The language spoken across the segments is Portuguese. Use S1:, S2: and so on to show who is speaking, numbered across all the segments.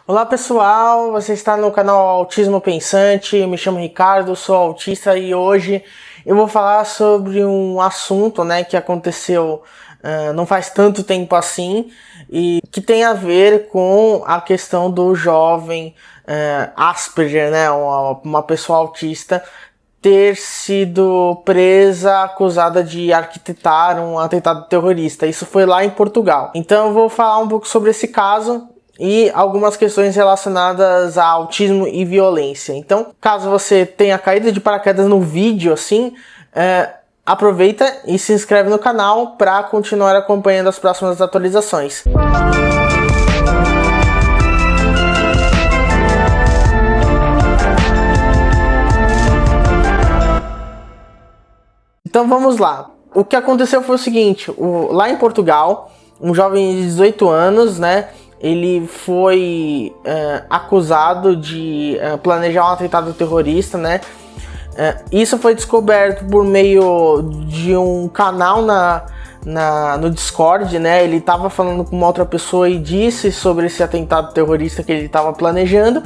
S1: Olá pessoal, você está no canal Autismo Pensante, eu me chamo Ricardo, sou autista e hoje eu vou falar sobre um assunto que aconteceu não faz tanto tempo assim e que tem a ver com a questão do jovem Asperger, uma pessoa autista, ter sido presa, acusada de arquitetar um atentado terrorista. Isso foi lá em Portugal. Então eu vou falar um pouco sobre esse caso e algumas questões relacionadas a autismo e violência. Então, caso você tenha caído de paraquedas no vídeo assim, aproveita e se inscreve no canal para continuar acompanhando as próximas atualizações. Então vamos lá. O que aconteceu foi o seguinte, lá em Portugal, um jovem de 18 anos, ele foi acusado de planejar um atentado terrorista, isso foi descoberto por meio de um canal no Discord, Ele estava falando com uma outra pessoa e disse sobre esse atentado terrorista que ele estava planejando.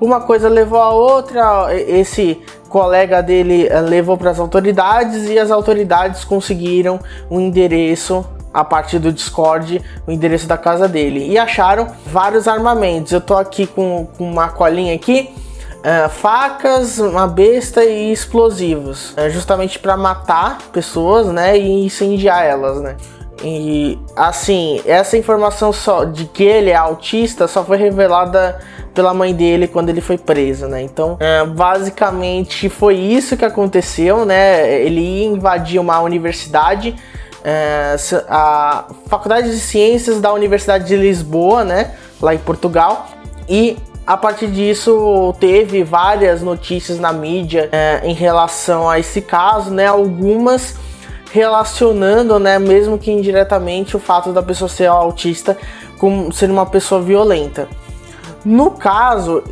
S1: Uma coisa levou a outra, esse colega dele levou para as autoridades e as autoridades conseguiram um endereço a partir do Discord, o endereço da casa dele, e acharam vários armamentos. Eu tô aqui com uma colinha aqui, facas, uma besta e explosivos, justamente para matar pessoas, e incendiar elas, E assim, essa informação só de que ele é autista só foi revelada pela mãe dele quando ele foi preso, Então, basicamente foi isso que aconteceu, Ele ia invadir uma universidade, a Faculdade de Ciências da Universidade de Lisboa, lá em Portugal, e a partir disso teve várias notícias na mídia em relação a esse caso, algumas relacionando, mesmo que indiretamente, o fato da pessoa ser autista como ser uma pessoa violenta. No caso,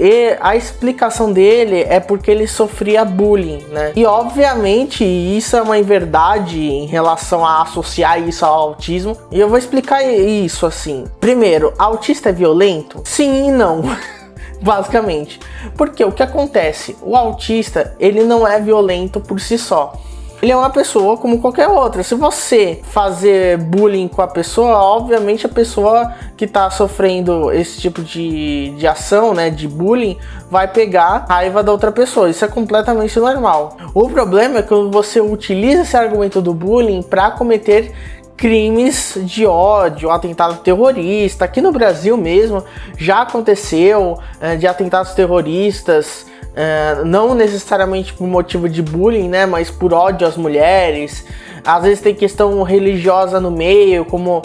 S1: a explicação dele é porque ele sofria bullying, E obviamente isso é uma inverdade em relação a associar isso ao autismo. E eu vou explicar isso assim. Primeiro, autista é violento? Sim e não. Basicamente. Porque o que acontece? O autista, ele não é violento por si só. Ele é uma pessoa como qualquer outra. Se você fazer bullying com a pessoa, obviamente a pessoa que está sofrendo esse tipo de ação, de bullying, vai pegar raiva da outra pessoa. Isso é completamente normal. O problema é quando você utiliza esse argumento do bullying para cometer crimes de ódio, atentado terrorista. Aqui no Brasil mesmo já aconteceu de atentados terroristas, não necessariamente por motivo de bullying, mas por ódio às mulheres. Às vezes tem questão religiosa no meio, como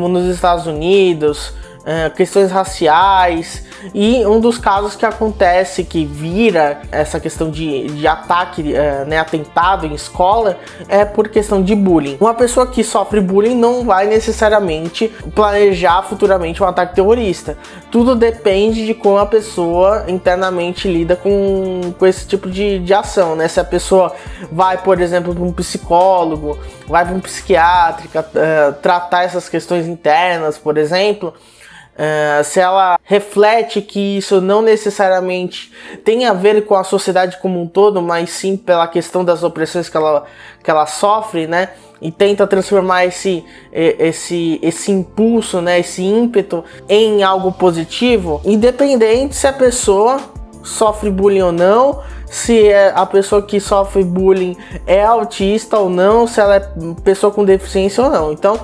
S1: nos Estados Unidos, questões raciais. E um dos casos que acontece, que vira essa questão de ataque, atentado em escola, é por questão de bullying. Uma pessoa que sofre bullying não vai necessariamente planejar futuramente um ataque terrorista. Tudo depende de como a pessoa internamente lida com esse tipo de ação, Se a pessoa vai, por exemplo, para um psicólogo, vai para um psiquiatra, tratar essas questões internas, por exemplo, se ela reflete que isso não necessariamente tem a ver com a sociedade como um todo, mas sim pela questão das opressões que ela sofre, e tenta transformar esse impulso, esse ímpeto em algo positivo, independente se a pessoa sofre bullying ou não, se a pessoa que sofre bullying é autista ou não, se ela é pessoa com deficiência ou não. Então,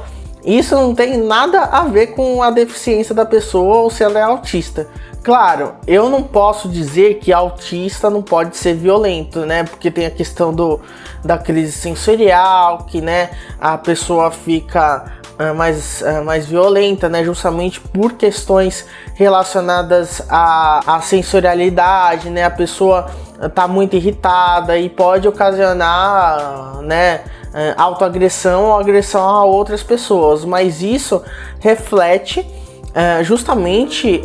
S1: isso não tem nada a ver com a deficiência da pessoa ou se ela é autista. Claro, eu não posso dizer que autista não pode ser violento, Porque tem a questão da crise sensorial, que a pessoa fica mais violenta, justamente por questões relacionadas à sensorialidade, A pessoa tá muito irritada e pode ocasionar, autoagressão ou agressão a outras pessoas, mas isso reflete justamente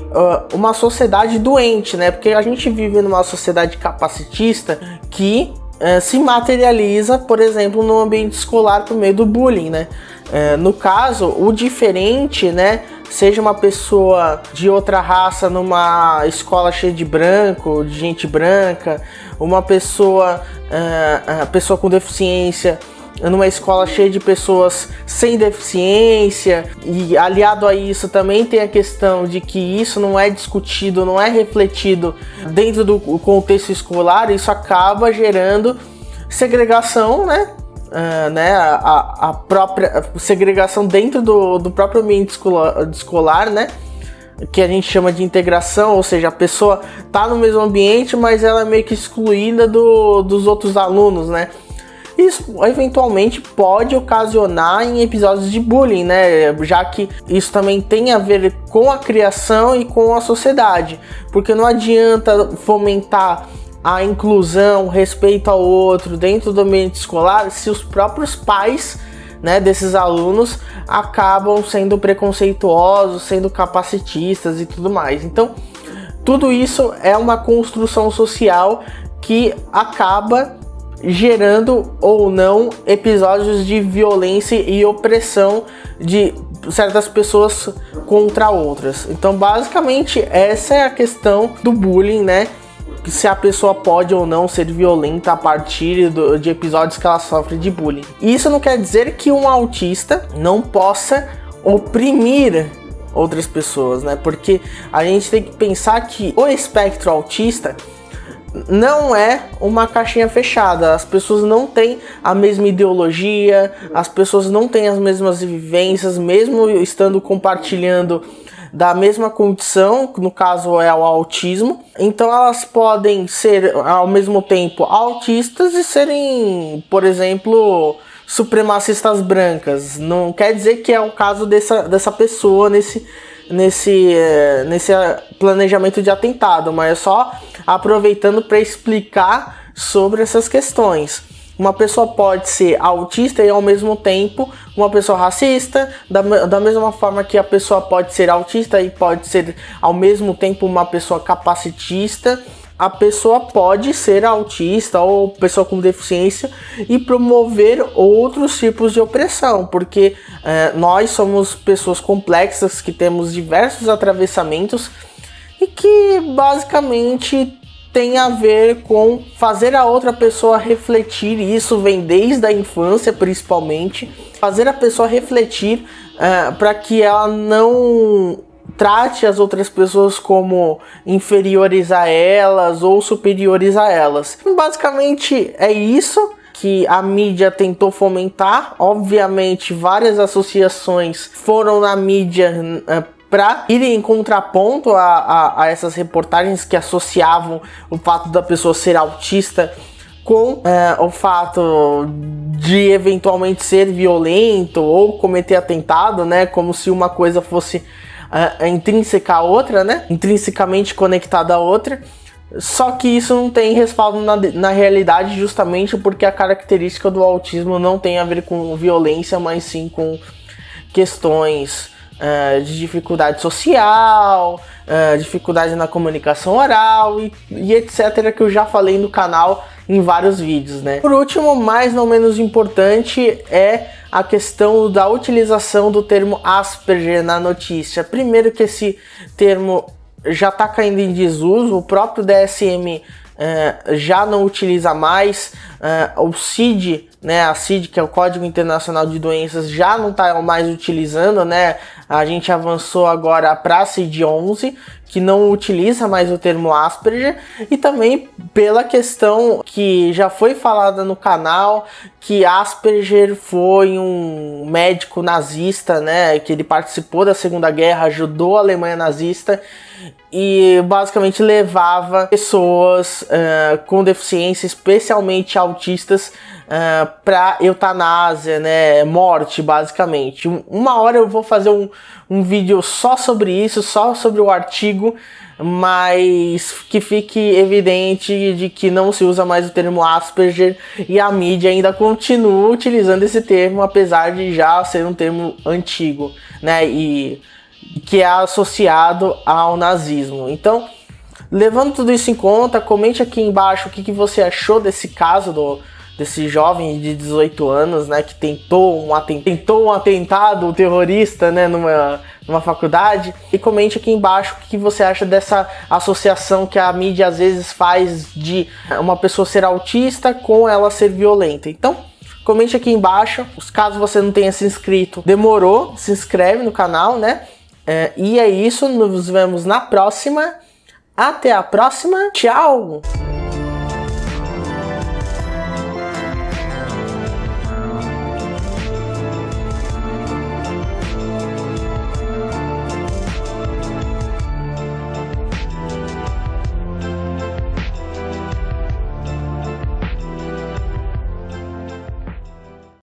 S1: uma sociedade doente, Porque a gente vive numa sociedade capacitista que se materializa, por exemplo, no ambiente escolar por meio do bullying, né? No caso, o diferente, né, seja uma pessoa de outra raça numa escola cheia de branco, de gente branca, uma pessoa com deficiência numa escola cheia de pessoas sem deficiência, e aliado a isso também tem a questão de que isso não é discutido, não é refletido dentro do contexto escolar, isso acaba gerando segregação, né? A própria segregação dentro do próprio ambiente escolar, né? Que a gente chama de integração, ou seja, a pessoa tá no mesmo ambiente, mas ela é meio que excluída dos outros alunos, né? Isso eventualmente pode ocasionar em episódios de bullying, né? Já que isso também tem a ver com a criação e com a sociedade, porque não adianta fomentar a inclusão, o respeito ao outro dentro do ambiente escolar se os próprios pais, né, desses alunos acabam sendo preconceituosos, sendo capacitistas e tudo mais. Então, tudo isso é uma construção social que acaba gerando ou não episódios de violência e opressão de certas pessoas contra outras. Então, basicamente, essa é a questão do bullying, né? Se a pessoa pode ou não ser violenta a partir de episódios que ela sofre de bullying. Isso não quer dizer que um autista não possa oprimir outras pessoas, né? Porque a gente tem que pensar que o espectro autista não é uma caixinha fechada. As pessoas não têm a mesma ideologia, as pessoas não têm as mesmas vivências, mesmo estando compartilhando da mesma condição, no caso é o autismo. Então elas podem ser ao mesmo tempo autistas e serem, por exemplo, supremacistas brancas. Não quer dizer que é o caso dessa pessoa nesse planejamento de atentado, mas é só aproveitando para explicar sobre essas questões. Uma pessoa pode ser autista e ao mesmo tempo uma pessoa racista, da mesma forma que a pessoa pode ser autista e pode ser ao mesmo tempo uma pessoa capacitista. A pessoa pode ser autista ou pessoa com deficiência e promover outros tipos de opressão, porque nós somos pessoas complexas que temos diversos atravessamentos e que basicamente tem a ver com fazer a outra pessoa refletir. Isso vem desde a infância, principalmente, fazer a pessoa refletir para que ela não trate as outras pessoas como inferiores a elas ou superiores a elas. Basicamente é isso que a mídia tentou fomentar. Obviamente várias associações foram na mídia para ir em contraponto a essas reportagens que associavam o fato da pessoa ser autista com o fato de eventualmente ser violento ou cometer atentado, né? Como se uma coisa fosse intrínseca à outra, né? Intrinsecamente conectada à outra. Só que isso não tem respaldo na realidade, justamente porque a característica do autismo não tem a ver com violência, mas sim com questões de dificuldade social, dificuldade na comunicação oral e etc, que eu já falei no canal em vários vídeos, né? Por último, mas não menos importante, é a questão da utilização do termo Asperger na notícia. Primeiro que esse termo já está caindo em desuso, o próprio DSM já não utiliza mais, o CID, né, a CID, que é o Código Internacional de Doenças, já não está mais utilizando, né? A gente avançou agora para a CID-11, que não utiliza mais o termo Asperger, e também pela questão que já foi falada no canal, que Asperger foi um médico nazista, né, que ele participou da Segunda Guerra, ajudou a Alemanha nazista, e basicamente levava pessoas com deficiência, especialmente autistas, para eutanásia, né, morte, basicamente. Uma hora eu vou fazer um vídeo só sobre isso, só sobre o artigo, mas que fique evidente de que não se usa mais o termo Asperger e a mídia ainda continua utilizando esse termo, apesar de já ser um termo antigo, né, e que é associado ao nazismo. Então, levando tudo isso em conta, comente aqui embaixo o que você achou desse caso desse jovem de 18 anos, né, que tentou um atentado terrorista, né, numa faculdade. E comente aqui embaixo o que você acha dessa associação que a mídia às vezes faz de uma pessoa ser autista com ela ser violenta. Então, comente aqui embaixo. Caso você não tenha se inscrito, demorou, se inscreve no canal, né? E é isso, nos vemos na próxima. Até a próxima, tchau!